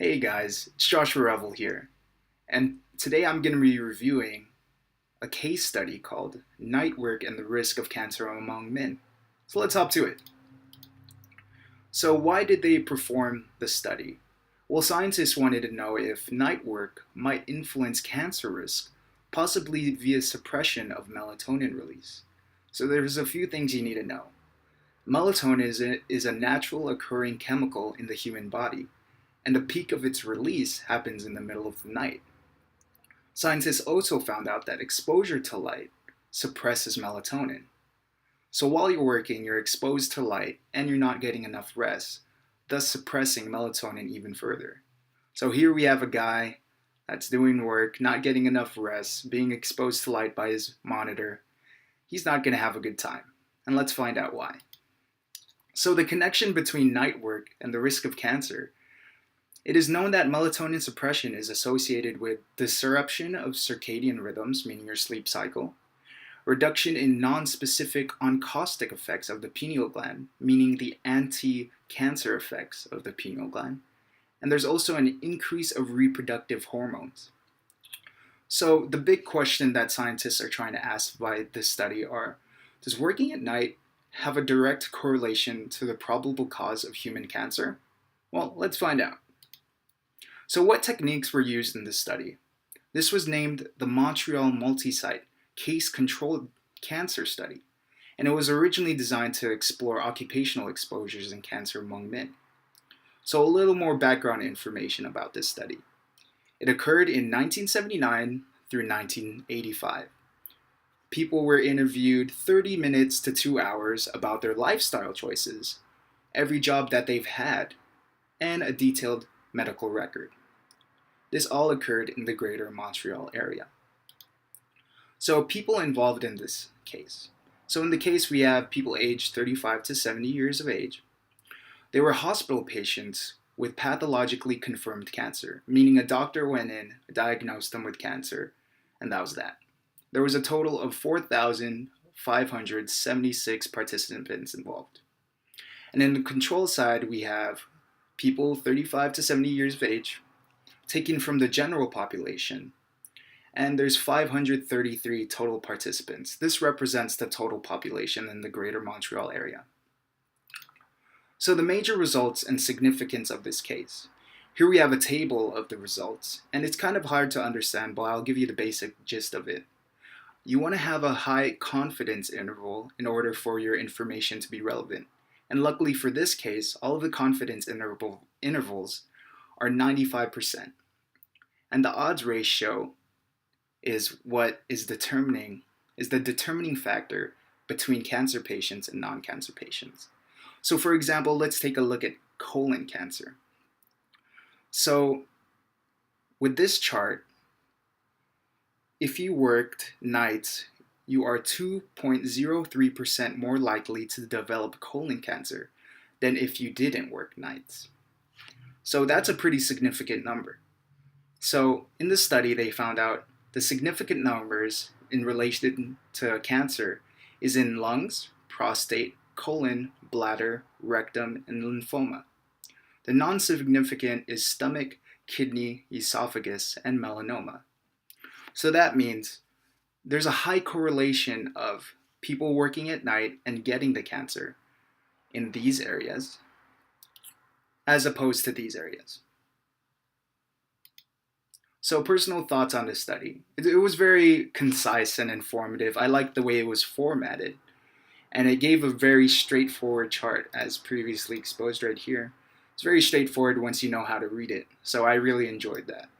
Hey guys, it's Joshua Revel here, and today I'm going to be reviewing a case study called Night Work and the Risk of Cancer Among Men. So let's hop to it. So, why did they perform the study? Well, scientists wanted to know if night work might influence cancer risk, possibly via suppression of melatonin release. So, there's a few things you need to know. Melatonin is a natural occurring chemical in the human body, and the peak of its release happens in the middle of the night. Scientists also found out that exposure to light suppresses melatonin. So while you're working, you're exposed to light and you're not getting enough rest, thus suppressing melatonin even further. So here we have a guy that's doing work, not getting enough rest, being exposed to light by his monitor. He's not going to have a good time. And let's find out why. So the connection between night work and the risk of cancer. It is known that melatonin suppression is associated with disruption of circadian rhythms, meaning your sleep cycle, reduction in non-specific oncoustic effects of the pineal gland, meaning the anti-cancer effects of the pineal gland, and there's also an increase of reproductive hormones. So the big question that scientists are trying to ask by this study are, does working at night have a direct correlation to the probable cause of human cancer? Well, let's find out. So what techniques were used in this study? This was named the Montreal Multi-Site Case-Controlled Cancer Study, and it was originally designed to explore occupational exposures in cancer among men. So a little more background information about this study. It occurred in 1979 through 1985. People were interviewed 30 minutes to 2 hours about their lifestyle choices, every job that they've had, and a detailed medical record. This all occurred in the greater Montreal area. So people involved in this case. So in the case we have people aged 35 to 70 years of age. They were hospital patients with pathologically confirmed cancer, meaning a doctor went in, diagnosed them with cancer, and that was that. There was a total of 4,576 participants involved. And in the control side, we have people 35 to 70 years of age, taken from the general population, and there's 533 total participants. This represents the total population in the greater Montreal area. So the major results and significance of this case. Here we have a table of the results, and it's kind of hard to understand, but I'll give you the basic gist of it. You want to have a high confidence interval in order for your information to be relevant. And luckily for this case, all of the confidence intervals are 95%. And the odds ratio is what is the determining factor between cancer patients and non-cancer patients. So for example, let's take a look at colon cancer. So with this chart, if you worked nights, you are 2.03% more likely to develop colon cancer than if you didn't work nights. So that's a pretty significant number. So in this study, they found out the significant numbers in relation to cancer is in lungs, prostate, colon, bladder, rectum, and lymphoma. The non-significant is stomach, kidney, esophagus, and melanoma. So that means there's a high correlation of people working at night and getting the cancer in these areas as opposed to these areas. So personal thoughts on this study. It was very concise and informative. I liked the way it was formatted. And it gave a very straightforward chart as previously exposed right here. It's very straightforward once you know how to read it. So I really enjoyed that.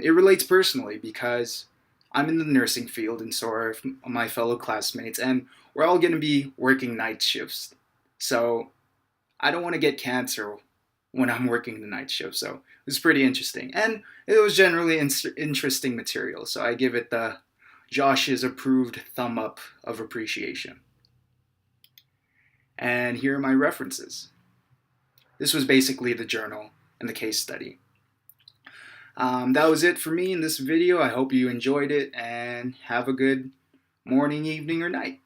It relates personally because I'm in the nursing field and so are my fellow classmates, and we're all going to be working night shifts. So I don't want to get cancer when I'm working the night shift. So it was pretty interesting. And it was generally interesting material. So I give it the Josh's approved thumb up of appreciation. And here are my references. This was basically the journal and the case study. That was it for me in this video. I hope you enjoyed it and have a good morning, evening, or night.